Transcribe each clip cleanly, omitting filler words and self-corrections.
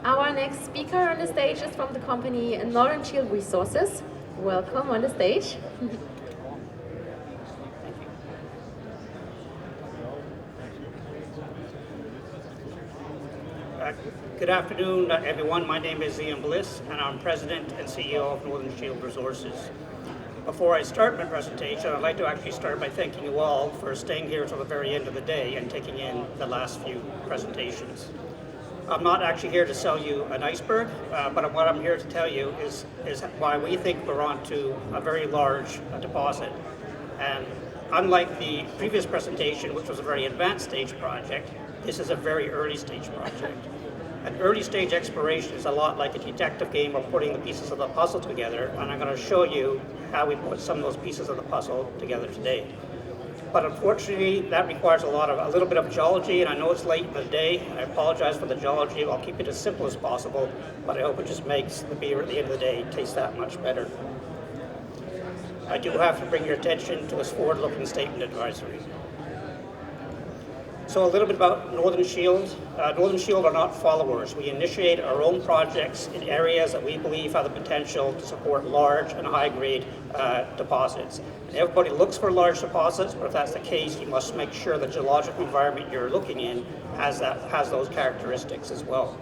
Our next speaker on the stage is from the company Northern Shield Resources. Welcome on the stage. Good afternoon, everyone. My name is Bliss, and I'm President and CEO of Northern Shield Resources. Before I start my presentation, I'd like to actually start by thanking you all for staying here till the very end of the day and taking in the last few presentations. I'm not actually here to sell you an iceberg, but what I'm here to tell you is why we think we're on to a very large deposit. And unlike the previous presentation, which was a very advanced stage project, this is a very early stage project. An early stage exploration is a lot like a detective game of putting the pieces of the puzzle together, and I'm going to show you how we put some of those pieces of the puzzle together today. But unfortunately, that requires a little bit of geology, and I know it's late in the day, and I apologize for the geology. I'll keep it as simple as possible, but I hope it just makes the beer at the end of the day taste that much better. I do have to bring your attention to this forward-looking statement advisory. So a little bit about Northern Shield. Northern Shield are not followers. We initiate our own projects in areas that we believe have the potential to support large and high-grade deposits. And everybody looks for large deposits, but if that's the case, you must make sure the geological environment you're looking in has those characteristics as well.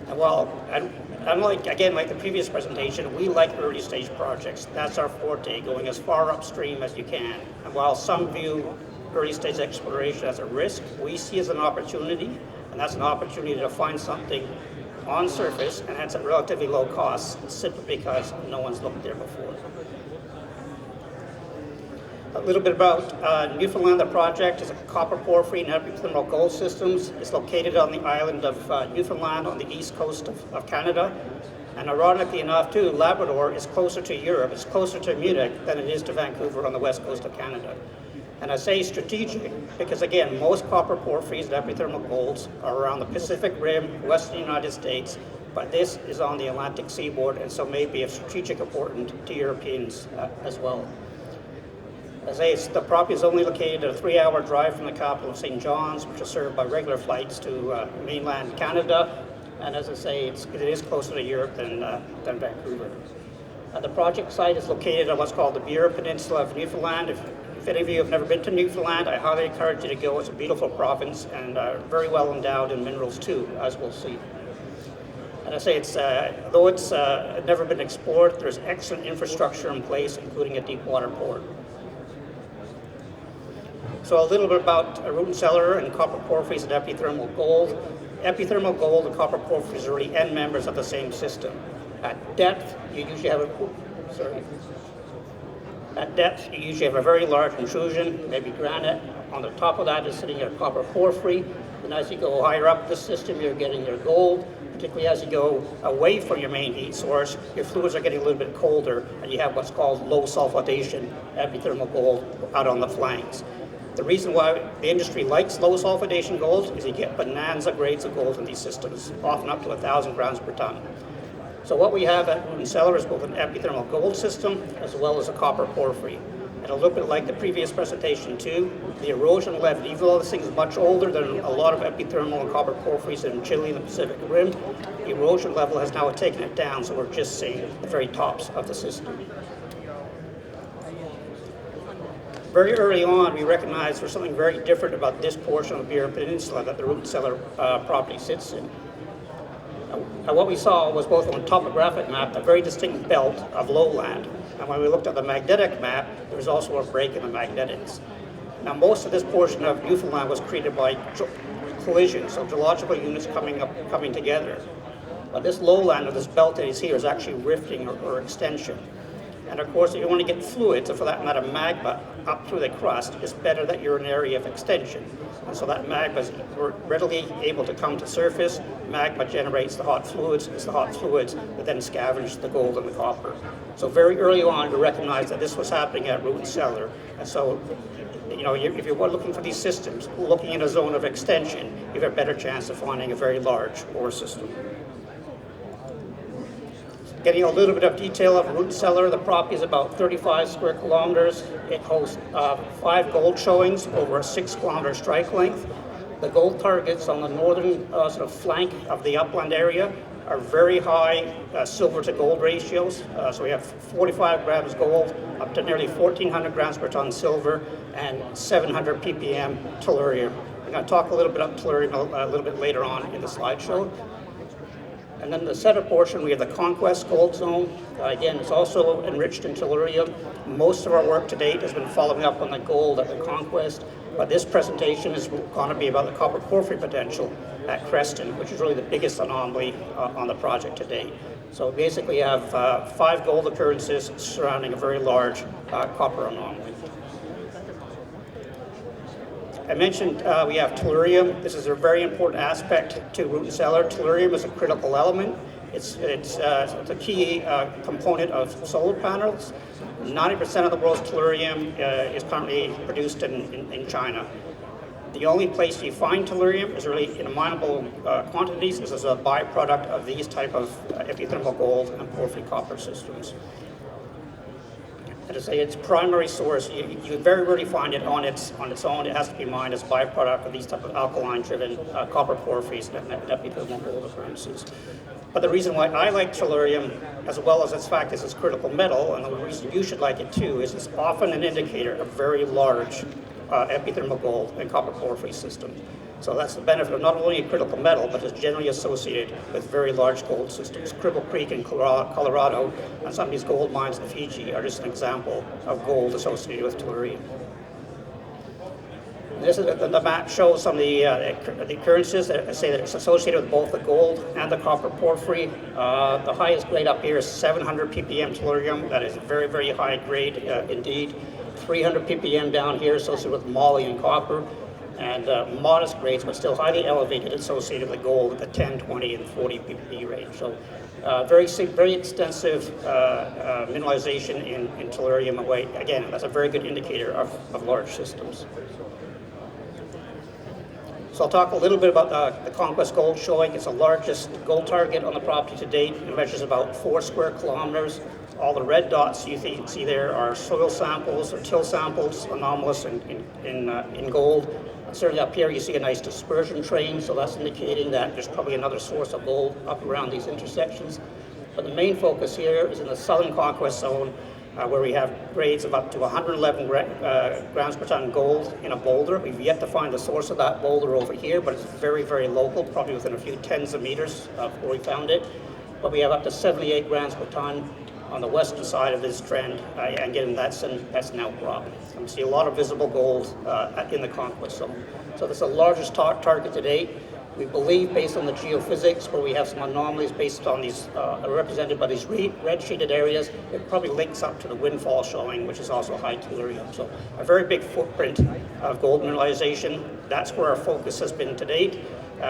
And unlike the previous presentation, we like early stage projects. That's our forte, going as far upstream as you can. And while some view early stage exploration as a risk, we see as an opportunity, and that's an opportunity to find something on surface and it's at relatively low cost, simply because no one's looked there before. A little bit about Newfoundland. The project is a copper porphyry and epithermal gold systems. It's located on the island of Newfoundland on the east coast of Canada. And ironically enough, too, Labrador is closer to Europe, it's closer to Munich than it is to Vancouver on the west coast of Canada. And I say strategic because, again, most copper porphyries and epithermal golds are around the Pacific Rim, western United States, but this is on the Atlantic seaboard and so may be of strategic importance to Europeans as well. As I say, the property is only located a 3-hour drive from the capital of St. John's, which is served by regular flights to mainland Canada. And as I say, it is closer to Europe than Vancouver. The project site is located on what's called the Bureau Peninsula of Newfoundland. If any of you have never been to Newfoundland, I highly encourage you to go. It's a beautiful province and very well endowed in minerals too, as we'll see. And I say though it's never been explored, there's excellent infrastructure in place, including a deep water port. So a little bit about root and cellar and copper porphyries and epithermal gold. Epithermal gold and copper porphyries are really end members of the same system. At depth, you usually have a very large intrusion, maybe granite. On the top of that is sitting a copper porphyry. And as you go higher up the system, you're getting your gold. Particularly as you go away from your main heat source, your fluids are getting a little bit colder, and you have what's called low sulfidation epithermal gold out on the flanks. The reason why the industry likes low sulfidation gold is you get bonanza grades of gold in these systems, often up to 1,000 grams per ton. So what we have at Root and Cellar is both an epithermal gold system as well as a copper porphyry. And a little bit like the previous presentation too, the erosion level, even though this thing is much older than a lot of epithermal and copper porphyries in Chile and the Pacific Rim, the erosion level has now taken it down, so we're just seeing the very tops of the system. Very early on, we recognized there's something very different about this portion of the Bureau Peninsula that the Root and Cellar property sits in. And what we saw was both on the topographic map, a very distinct belt of lowland. And when we looked at the magnetic map, there was also a break in the magnetics. Now, most of this portion of Newfoundland was created by collision, so geological units coming together. But this lowland, or this belt that is here, is actually rifting or extension. And of course, if you want to get fluids, or for that matter magma, up through the crust, it's better that you're in an area of extension. And so that magma is readily able to come to surface. Magma generates the hot fluids. It's the hot fluids that then scavenge the gold and the copper. So very early on, we recognized that this was happening at Root and Cellar. And so, if you're looking for these systems, looking in a zone of extension, you have a better chance of finding a very large ore system. Getting a little bit of detail of Root and Cellar, the property is about 35 square kilometers. It hosts 5 gold showings over a 6-kilometer strike length. The gold targets on the northern sort of flank of the upland area are very high silver to gold ratios. So we have 45 grams gold up to nearly 1,400 grams per ton silver and 700 ppm tellurium. I'm going to talk a little bit about tellurium a little bit later on in the slideshow. And then the center portion, we have the Conquest Gold Zone. Again, it's also enriched in tellurium. Most of our work to date has been following up on the gold at the Conquest, but this presentation is going to be about the copper porphyry potential at Creston, which is really the biggest anomaly on the project to date. So basically you have 5 gold occurrences surrounding a very large copper anomaly. I mentioned we have tellurium. This is a very important aspect to root and cellar. Tellurium is a critical element. It's a key component of solar panels. 90% of the world's tellurium is currently produced in China. The only place you find tellurium is really in mineable quantities. This is a byproduct of these type of epithermal gold and porphyry copper systems. And to say its primary source, you very rarely find it on its own. It has to be mined as a byproduct of these type of alkaline-driven copper porphyries and epithermal gold occurrences. But the reason why I like tellurium, as well as its fact is it's critical metal, and the reason you should like it too, is it's often an indicator of very large epithermal gold and copper porphyry system. So that's the benefit of not only a critical metal, but it's generally associated with very large gold systems. Cripple Creek in Colorado and some of these gold mines in Fiji are just an example of gold associated with tellurium. This is the map shows some of the occurrences that say that it's associated with both the gold and the copper porphyry. The highest grade up here is 700 ppm tellurium. That is very, very high grade indeed. 300 ppm down here associated with moly and copper. And modest grades, but still highly elevated, associated with gold at the 10, 20, and 40 ppb range. So very extensive mineralization in tellurium away. Again, that's a very good indicator of large systems. So I'll talk a little bit about the Conquest Gold showing. It's the largest gold target on the property to date. It measures about 4 square kilometers. All the red dots you see there are soil samples or till samples, anomalous in gold. Certainly up here you see a nice dispersion train, so that's indicating that there's probably another source of gold up around these intersections. But the main focus here is in the southern Conquest Zone, where we have grades of up to 111 grams per ton gold in a boulder. We've yet to find the source of that boulder over here, but it's very, very local, probably within a few tens of meters of where we found it. But we have up to 78 grams per ton on the western side of this trend, and again, that's an outcrop. And we see a lot of visible gold in the Conquest Zone. So this is the largest target to date. We believe, based on the geophysics, where we have some anomalies based on these, represented by these red shaded areas, it probably links up to the windfall showing, which is also high tellurium. So a very big footprint of gold mineralization. That's where our focus has been to date.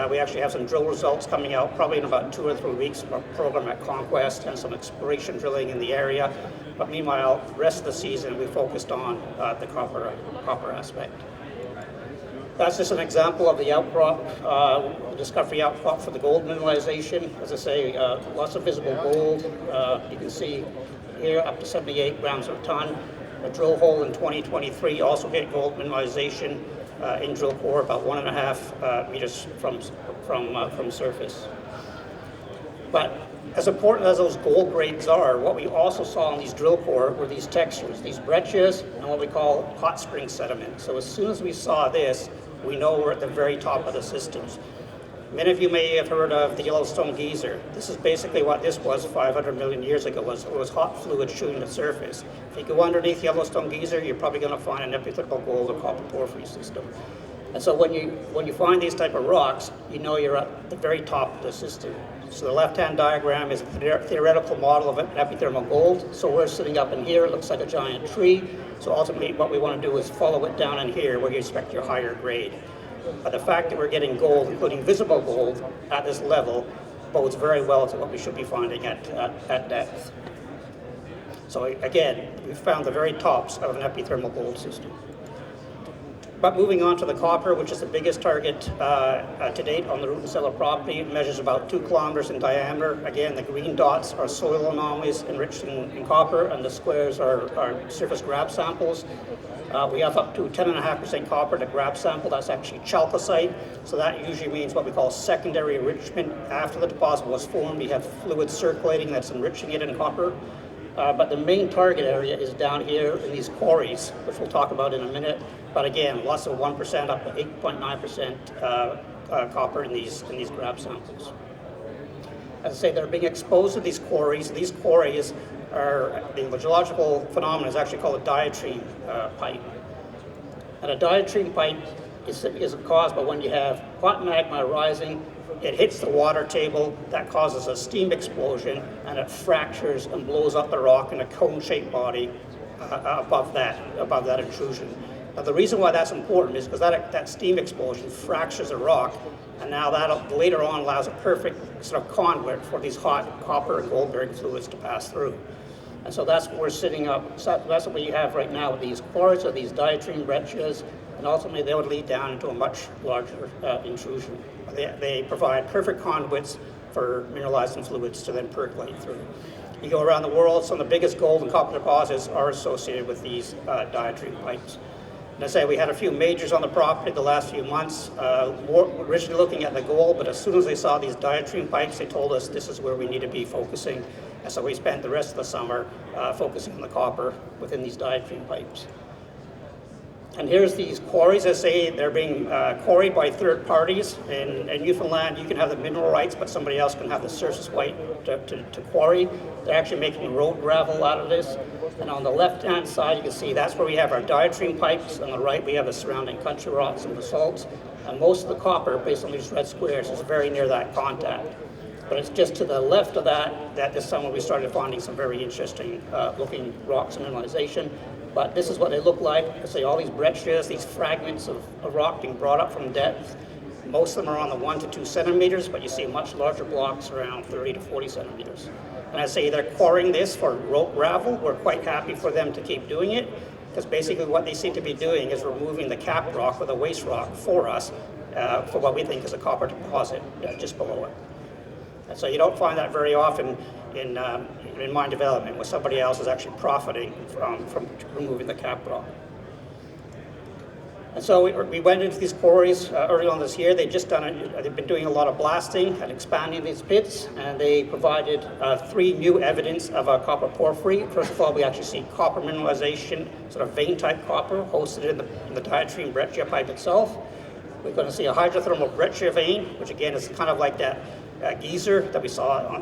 We actually have some drill results coming out probably in about 2 or 3 weeks from our program at Conquest and some exploration drilling in the area. But meanwhile, the rest of the season we focused on the copper aspect. That's just an example of the outcrop, discovery outcrop for the gold mineralization. As I say, lots of visible gold. You can see here up to 78 grams per ton. A drill hole in 2023 also hit gold mineralization in drill core about 1.5 meters from surface. But as important as those gold grades are, what we also saw in these drill core were these textures, these breccias, and what we call hot spring sediment. So as soon as we saw this, we know we're at the very top of the systems. Many of you may have heard of the Yellowstone geyser. This is basically what this was 500 million years ago. It was hot fluid shooting the surface. If you go underneath Yellowstone geyser, you're probably going to find an epithermal gold or copper porphyry system. And so when you find these type of rocks, you know you're at the very top of the system. So the left-hand diagram is a theoretical model of an epithermal gold. So we're sitting up in here, it looks like a giant tree. So ultimately what we want to do is follow it down in here where you expect your higher grade. But the fact that we're getting gold, including visible gold, at this level bodes very well to what we should be finding at depth. So again, we've found the very tops of an epithermal gold system. But moving on to the copper, which is the biggest target to date on the root and cellar property. It measures about 2 kilometers in diameter. Again, the green dots are soil anomalies enriched in copper, and the squares are surface grab samples. We have up to 10.5% copper to grab sample. That's actually chalcocite. So that usually means what we call secondary enrichment. After the deposit was formed, you have fluid circulating that's enriching it in copper. But the main target area is down here in these quarries, which we'll talk about in a minute. But again, lots of 1% up to 8.9% copper in these grab samples. As I say, they're being exposed to these quarries. These quarries are, the geological phenomenon is actually called a diatreme pipe. And a diatreme pipe is caused by when you have hot magma rising, it hits the water table, that causes a steam explosion, and it fractures and blows up the rock in a cone-shaped body above that intrusion. Now the reason why that's important is because that steam explosion fractures the rock, and now that later on allows a perfect sort of conduit for these hot copper and gold-bearing fluids to pass through. And so that's what we're sitting up, so that's what we have right now with these quarries or these diatreme breccias, and ultimately they would lead down into a much larger intrusion. They provide perfect conduits for mineralizing fluids to then percolate through. You go around the world, some of the biggest gold and copper deposits are associated with these diatreme pipes. And I say we had a few majors on the property the last few months, originally looking at the gold, but as soon as they saw these diatreme pipes, they told us this is where we need to be focusing. And so we spent the rest of the summer focusing on the copper within these diatreme pipes. And here's these quarries. I say they're being quarried by third parties. In Newfoundland, you can have the mineral rights, but somebody else can have the surface right to quarry. They're actually making road gravel out of this. And on the left-hand side, you can see that's where we have our diatreme pipes. On the right, we have the surrounding country rocks and basalts. And most of the copper, based on these red squares, is very near that contact. But it's just to the left of that this summer we started finding some very interesting looking rocks and mineralization. But this is what they look like. I say all these breccias, these fragments of rock being brought up from depth. Most of them are on the 1 to 2 centimeters, but you see much larger blocks around 30 to 40 centimeters. And I say they're quarrying this for road gravel. We're quite happy for them to keep doing it, because basically what they seem to be doing is removing the cap rock or the waste rock for us for what we think is a copper deposit just below it. And so you don't find that very often in mine development, where somebody else is actually profiting from removing the cap rock. And so we went into these quarries early on this year. They've been doing a lot of blasting and expanding these pits, and they provided 3 new evidence of a copper porphyry. First of all, we actually see copper mineralization, sort of vein-type copper, hosted in the diatreme breccia pipe itself. We're going to see a hydrothermal breccia vein, which again is kind of like that geyser that we saw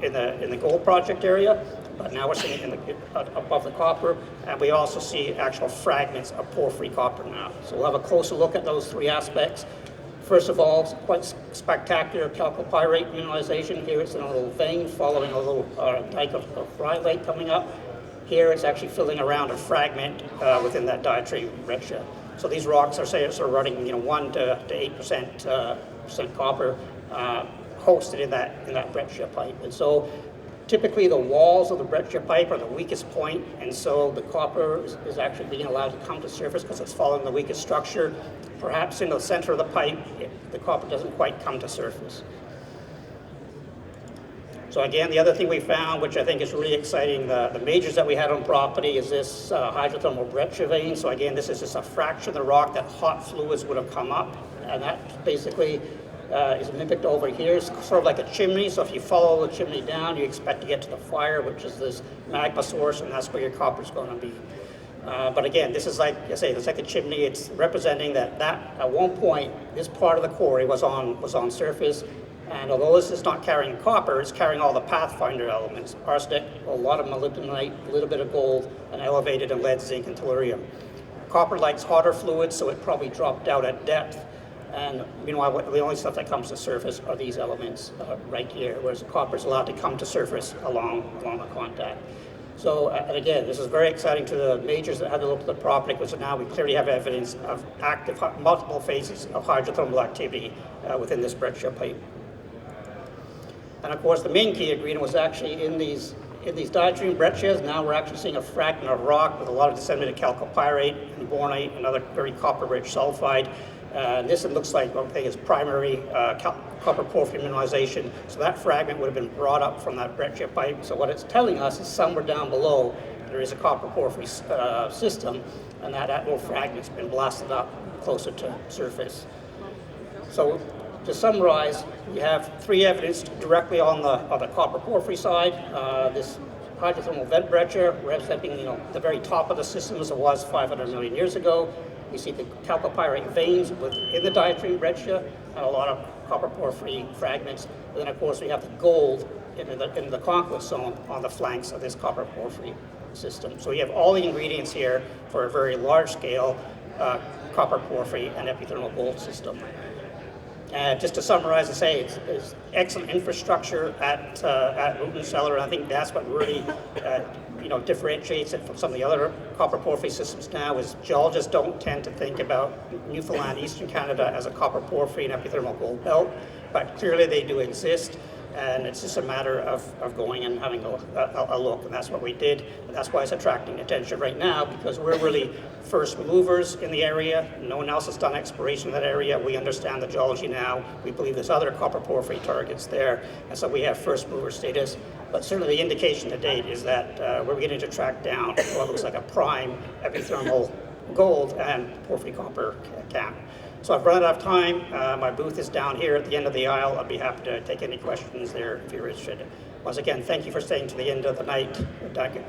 in the gold project area, but now we're seeing it above the copper, and we also see actual fragments of porphyry copper now. So we'll have a closer look at those 3 aspects. First of all, quite spectacular chalcopyrite mineralization. Here it's in a little vein following a little dike of rhyolite coming up. Here it's actually filling around a fragment within that diatreme breccia. So these rocks are sort of running 1 to 8% copper. Hosted in that breccia pipe. And so typically the walls of the breccia pipe are the weakest point, and so the copper is actually being allowed to come to surface because it's following the weakest structure. Perhaps in the center of the pipe, the copper doesn't quite come to surface. So again, the other thing we found, which I think is really exciting, the majors that we had on property is this hydrothermal breccia vein. So again, this is just a fraction of the rock that hot fluids would have come up, and that basically is mimicked over here. It's sort of like a chimney, so if you follow the chimney down, you expect to get to the fire, which is this magma source, and that's where your copper is going to be. But again, this is like I say, it's like a chimney. It's representing that at one point, this part of the quarry was on surface, and although this is not carrying copper, it's carrying all the pathfinder elements: arsenic, a lot of molybdenite, a little bit of gold, and elevated in lead, zinc, and tellurium. Copper likes hotter fluids, so it probably dropped out at depth. And meanwhile, the only stuff that comes to surface are these elements right here, whereas the copper is allowed to come to surface along the contact. So, and again, this is very exciting to the majors that had to look at the property, because now we clearly have evidence of active, multiple phases of hydrothermal activity within this breccia pipe. And of course, the main key ingredient was actually in these diatreme breccias. Now we're actually seeing a fragment of rock with a lot of disseminated chalcopyrite and bornite and other very copper-rich sulfide. This, it looks like, one thing is primary copper porphyry mineralization. So that fragment would have been brought up from that breccia pipe. So what it's telling us is somewhere down below there is a copper porphyry system, and that little fragment's been blasted up closer to surface. So to summarize, we have three evidence directly on the copper porphyry side. This hydrothermal vent breccia representing the very top of the system as it was 500 million years ago. You see the chalcopyrite veins within the diatreme breccia and a lot of copper porphyry fragments. And then of course we have the gold in the conquest zone on the flanks of this copper porphyry system. So we have all the ingredients here for a very large scale copper porphyry and epithermal gold system. Just to summarize and say, it's excellent infrastructure at Root and Cellar, and I think that's what really differentiates it from some of the other copper porphyry systems now, is geologists don't tend to think about Newfoundland, Eastern Canada as a copper porphyry and epithermal gold belt, but clearly they do exist. And it's just a matter of going and having a look, and that's what we did. And that's why it's attracting attention right now, because we're really first movers in the area. No one else has done exploration in that area. We understand the geology now. We believe there's other copper porphyry targets there, and so we have first mover status. But certainly the indication to date is that we're beginning to track down what looks like a prime epithermal gold and porphyry copper camp. So I've run out of time. My booth is down here at the end of the aisle. I'd be happy to take any questions there if you're interested. Once again, thank you for staying to the end of the night. Danke.